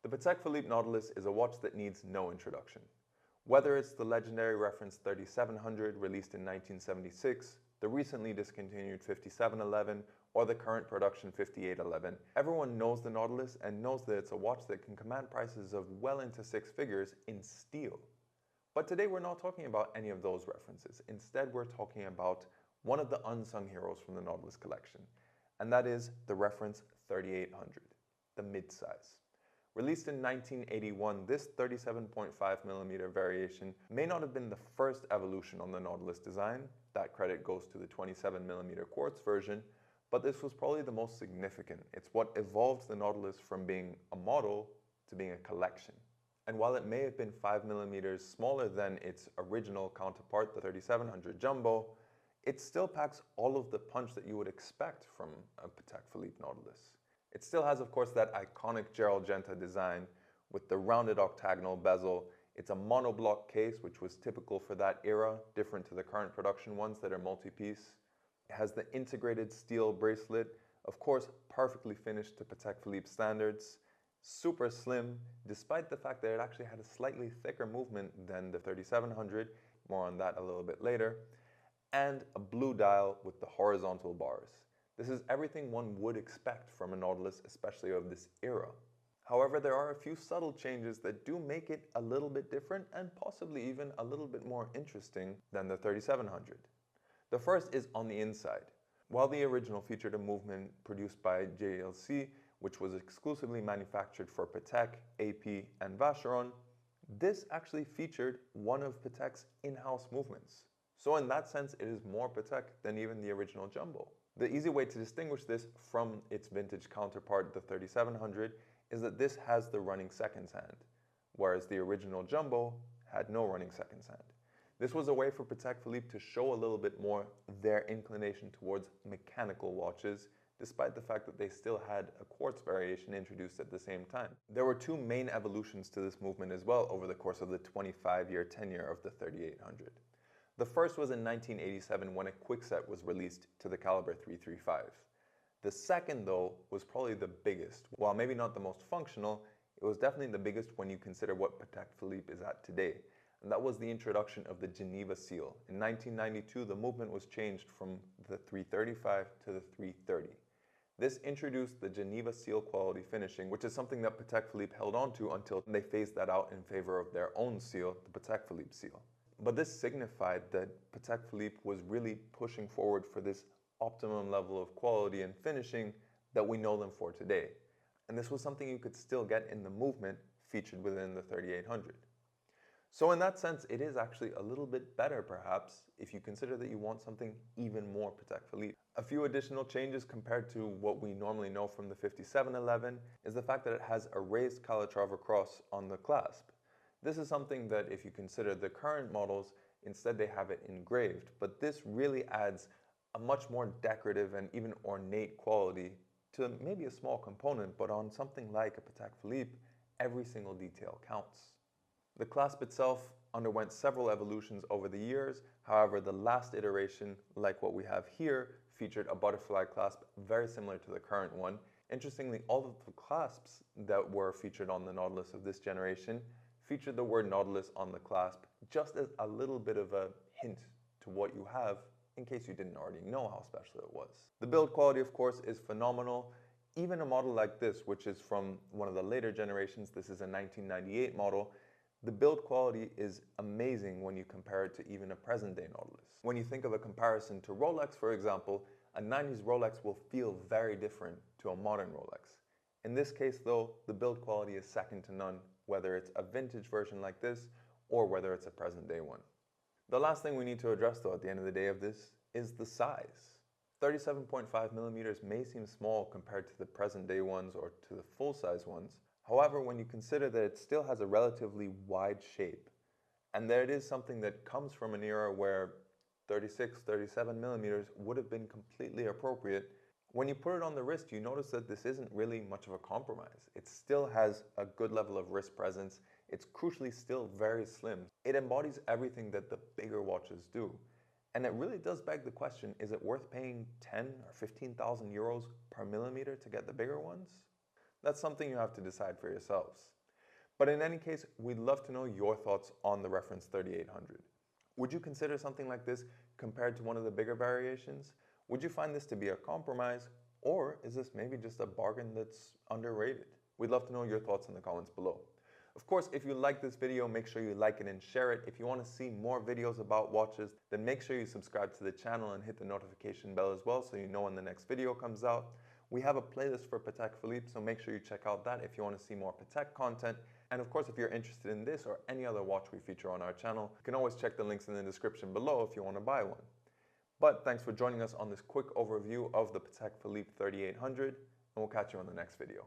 The Patek Philippe Nautilus is a watch that needs no introduction. Whether it's the legendary reference 3700 released in 1976, the recently discontinued 5711, or the current production 5811, everyone knows the Nautilus and knows that it's a watch that can command prices of well into six figures in steel. But today we're not talking about any of those references. Instead, we're talking about one of the unsung heroes from the Nautilus collection, and that is the reference 3800, the mid-size. Released in 1981, this 37.5mm variation may not have been the first evolution on the Nautilus design, that credit goes to the 27mm quartz version, but this was probably the most significant. It's what evolved the Nautilus from being a model to being a collection. And while it may have been 5mm smaller than its original counterpart, the 3700 Jumbo, it still packs all of the punch that you would expect from a Patek Philippe Nautilus. It still has, of course, that iconic Gerald Genta design with the rounded octagonal bezel. It's a monoblock case, which was typical for that era, different to the current production ones that are multi-piece. It has the integrated steel bracelet, of course, perfectly finished to Patek Philippe standards. Super slim, despite the fact that it actually had a slightly thicker movement than the 3700, more on that a little bit later, and a blue dial with the horizontal bars. This is everything one would expect from a Nautilus, especially of this era. However, there are a few subtle changes that do make it a little bit different and possibly even a little bit more interesting than the 3700. The first is on the inside. While the original featured a movement produced by JLC, which was exclusively manufactured for Patek, AP, and Vacheron, this actually featured one of Patek's in-house movements. So in that sense, it is more Patek than even the original Jumbo. The easy way to distinguish this from its vintage counterpart, the 3700, is that this has the running seconds hand, whereas the original Jumbo had no running seconds hand. This was a way for Patek Philippe to show a little bit more their inclination towards mechanical watches, despite the fact that they still had a quartz variation introduced at the same time. There were two main evolutions to this movement as well over the course of the 25-year tenure of the 3800. The first was in 1987 when a quickset was released to the caliber 335. The second, though, was probably the biggest. While maybe not the most functional, it was definitely the biggest when you consider what Patek Philippe is at today. And that was the introduction of the Geneva seal. In 1992, the movement was changed from the 335 to the 330. This introduced the Geneva seal quality finishing, which is something that Patek Philippe held on to until they phased that out in favor of their own seal, the Patek Philippe seal. But this signified that Patek Philippe was really pushing forward for this optimum level of quality and finishing that we know them for today. And this was something you could still get in the movement featured within the 3800. So in that sense, it is actually a little bit better perhaps if you consider that you want something even more Patek Philippe. A few additional changes compared to what we normally know from the 5711 is the fact that it has a raised Calatrava cross on the clasp. This is something that if you consider the current models, instead they have it engraved, but this really adds a much more decorative and even ornate quality to maybe a small component, but on something like a Patek Philippe, every single detail counts. The clasp itself underwent several evolutions over the years. However, the last iteration, like what we have here, featured a butterfly clasp very similar to the current one. Interestingly, all of the clasps that were featured on the Nautilus of this generation featured the word Nautilus on the clasp, just as a little bit of a hint to what you have, in case you didn't already know how special it was. The build quality, of course, is phenomenal. Even a model like this, which is from one of the later generations, this is a 1998 model, the build quality is amazing when you compare it to even a present-day Nautilus. When you think of a comparison to Rolex, for example, a 90s Rolex will feel very different to a modern Rolex. In this case, though, the build quality is second to none, whether it's a vintage version like this or whether it's a present-day one. The last thing we need to address, though, at the end of the day of this is the size. 37.5mm may seem small compared to the present-day ones or to the full-size ones. However, when you consider that it still has a relatively wide shape, and that it is something that comes from an era where 36, 37mm would have been completely appropriate, when you put it on the wrist, you notice that this isn't really much of a compromise. It still has a good level of wrist presence. It's crucially still very slim. It embodies everything that the bigger watches do. And it really does beg the question, is it worth paying 10 or 15,000 euros per millimeter to get the bigger ones? That's something you have to decide for yourselves. But in any case, we'd love to know your thoughts on the reference 3800. Would you consider something like this compared to one of the bigger variations? Would you find this to be a compromise, or is this maybe just a bargain that's underrated? We'd love to know your thoughts in the comments below. Of course, if you like this video, make sure you like it and share it. If you want to see more videos about watches, then make sure you subscribe to the channel and hit the notification bell as well so you know when the next video comes out. We have a playlist for Patek Philippe, so make sure you check out that if you want to see more Patek content. And of course, if you're interested in this or any other watch we feature on our channel, you can always check the links in the description below if you want to buy one. But thanks for joining us on this quick overview of the Patek Philippe 3800, and we'll catch you on the next video.